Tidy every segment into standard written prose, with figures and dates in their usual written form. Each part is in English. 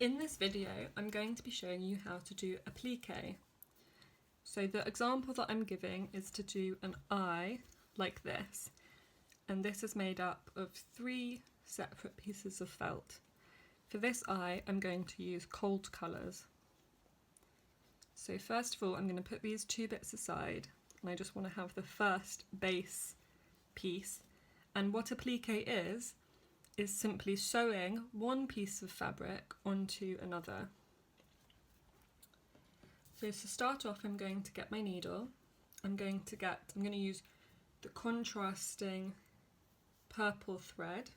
In this video, I'm going to be showing you how to do applique. So the example that I'm giving is to do an eye like this, and this is made up of 3 separate pieces of felt. For this eye, I'm going to use cold colours. So first of all, I'm going to put these 2 bits aside, and I just want to have the first base piece. And what applique is simply sewing one piece of fabric onto another. So to start off, I'm going to get my needle. I'm going to use the contrasting purple thread.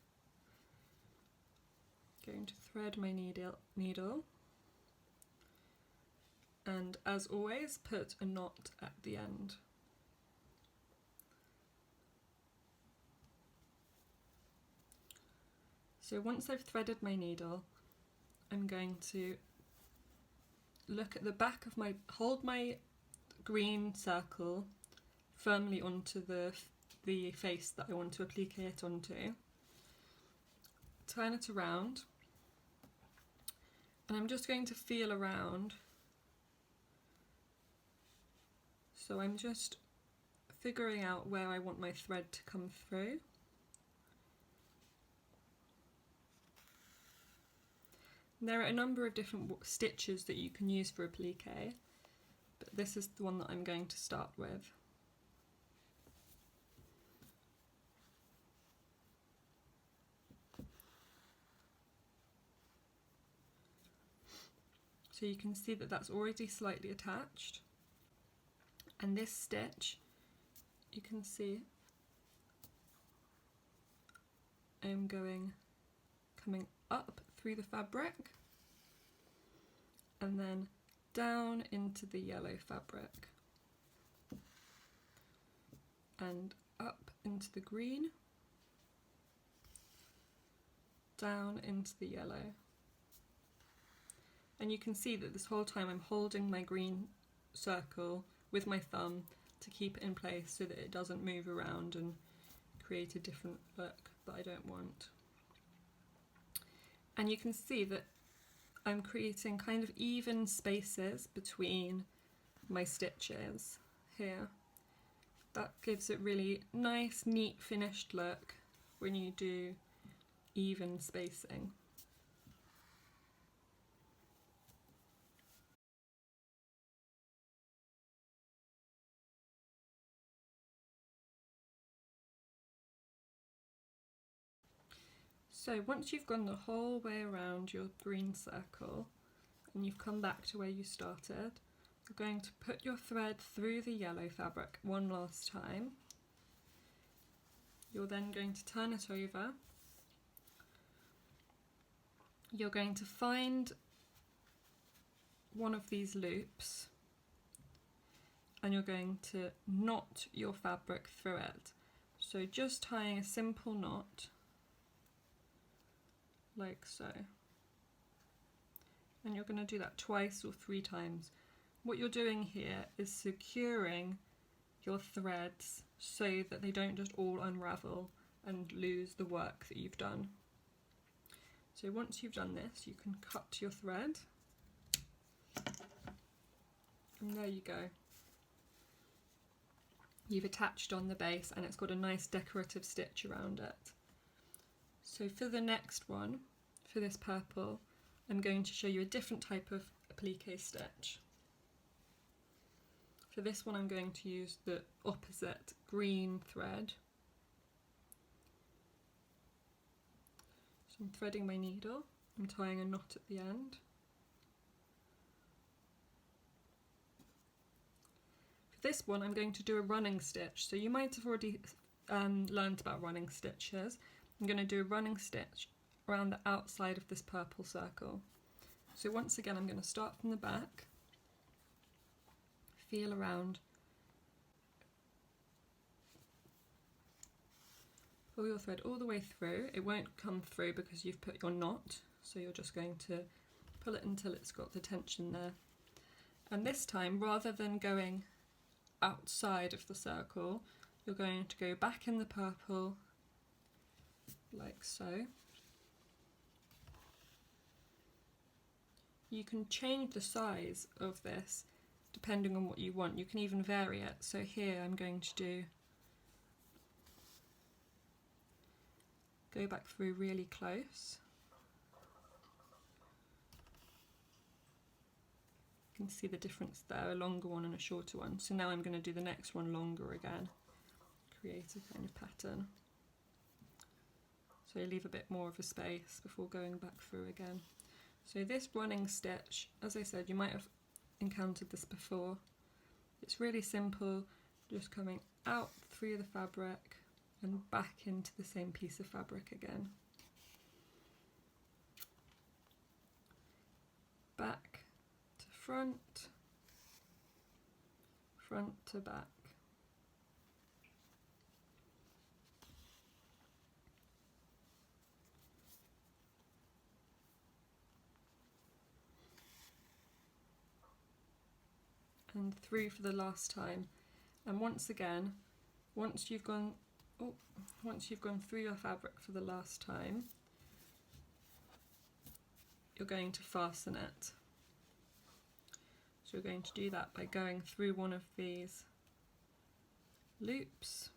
I'm going to thread my needle, and as always, put a knot at the end. So once I've threaded my needle, I'm going to look at the back of hold my green circle firmly onto the face that I want to applique it onto, turn it around, and I'm just going to feel around. So I'm just figuring out where I want my thread to come through. There are a number of different stitches that you can use for applique, but this is the one that I'm going to start with. So you can see that that's already slightly attached, and this stitch, you can see I'm coming up through the fabric and then down into the yellow fabric and up into the green, down into the yellow. And you can see that this whole time I'm holding my green circle with my thumb to keep it in place so that it doesn't move around and create a different look that I don't want. And you can see that I'm creating kind of even spaces between my stitches here. That gives it really nice, neat, finished look when you do even spacing. So once you've gone the whole way around your green circle and you've come back to where you started, you're going to put your thread through the yellow fabric one last time. You're then going to turn it over. You're going to find one of these loops and you're going to knot your fabric through it. So just tying a simple knot like so, and you're going to do that twice or 3 times. What you're doing here is securing your threads so that they don't just all unravel and lose the work that you've done. So once you've done this, you can cut your thread, and there you go. You've attached on the base and it's got a nice decorative stitch around it. So for the next one, for this purple, I'm going to show you a different type of applique stitch. For this one, I'm going to use the opposite green thread. So I'm threading my needle, I'm tying a knot at the end. For this one, I'm going to do a running stitch. So you might have already learned about running stitches. I'm going to do a running stitch around the outside of this purple circle. So once again, I'm going to start from the back, feel around, pull your thread all the way through. It won't come through because you've put your knot, so you're just going to pull it until it's got the tension there. And this time, rather than going outside of the circle, you're going to go back in the purple like so, you can change the size of this depending on what you want. You can even vary it. So here I'm going to go back through really close. You can see the difference there, a longer one and a shorter one. So now I'm going to do the next one longer again. Create a kind of pattern. So you leave a bit more of a space before going back through again. So this running stitch, as I said, you might have encountered this before. It's really simple, just coming out through the fabric and back into the same piece of fabric again. Back to front, front to back. And through for the last time. And once again, once you've gone through your fabric for the last time, you're going to fasten it. So you're going to do that by going through one of these loops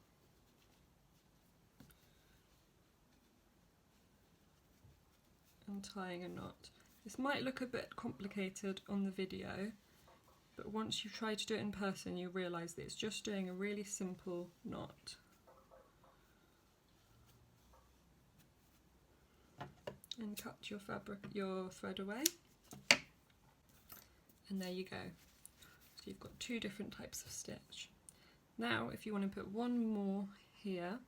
and tying a knot. This might look a bit complicated on the video, but once you try to do it in person, you realise that it's just doing a really simple knot. And cut your thread away. And there you go. So you've got two different types of stitch. Now, if you want to put one more here,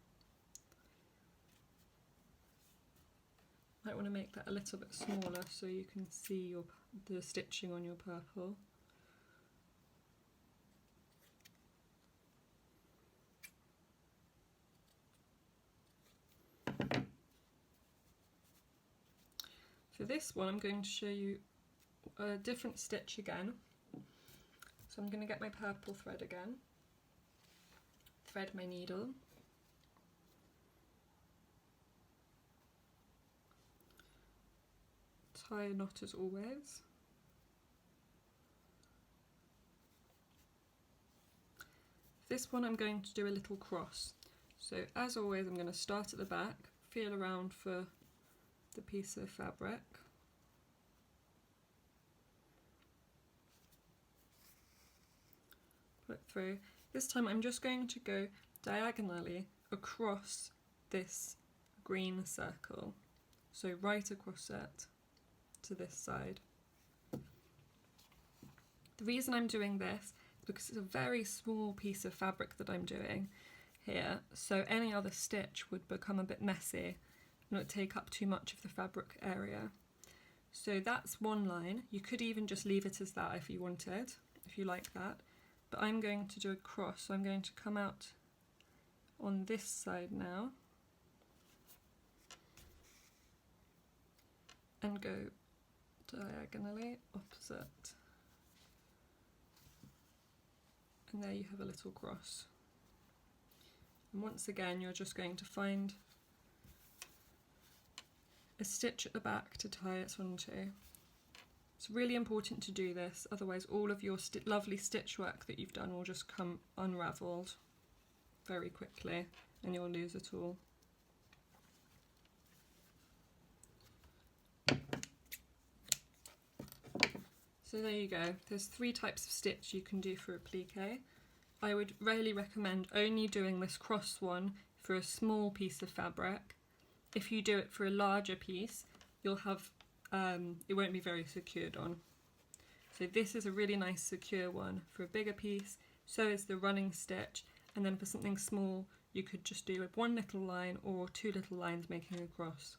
might want to make that a little bit smaller so you can see the stitching on your purple. For this one, I'm going to show you a different stitch again. So I'm going to get my purple thread again, thread my needle, tie a knot as always. This one I'm going to do a little cross. So as always, I'm going to start at the back, feel around for the piece of fabric. Put through. This time I'm just going to go diagonally across this green circle. So right across it to this side. The reason I'm doing this is because it's a very small piece of fabric that I'm doing here, so any other stitch would become a bit messy and it would take up too much of the fabric area. So that's one line. You could even just leave it as that if you wanted, if you like that. But I'm going to do a cross, so I'm going to come out on this side now and go diagonally opposite. And there you have a little cross. And once again, you're just going to find a stitch at the back to tie it onto. It's really important to do this, otherwise all of your lovely stitch work that you've done will just come unravelled very quickly and you'll lose it all. So there you go. There's 3 types of stitch you can do for applique. I would really recommend only doing this cross one for a small piece of fabric. If you do it for a larger piece, you'll have it won't be very secured on. So this is a really nice secure one for a bigger piece. So is the running stitch, and then for something small you could just do with 1 little line or 2 little lines making a cross.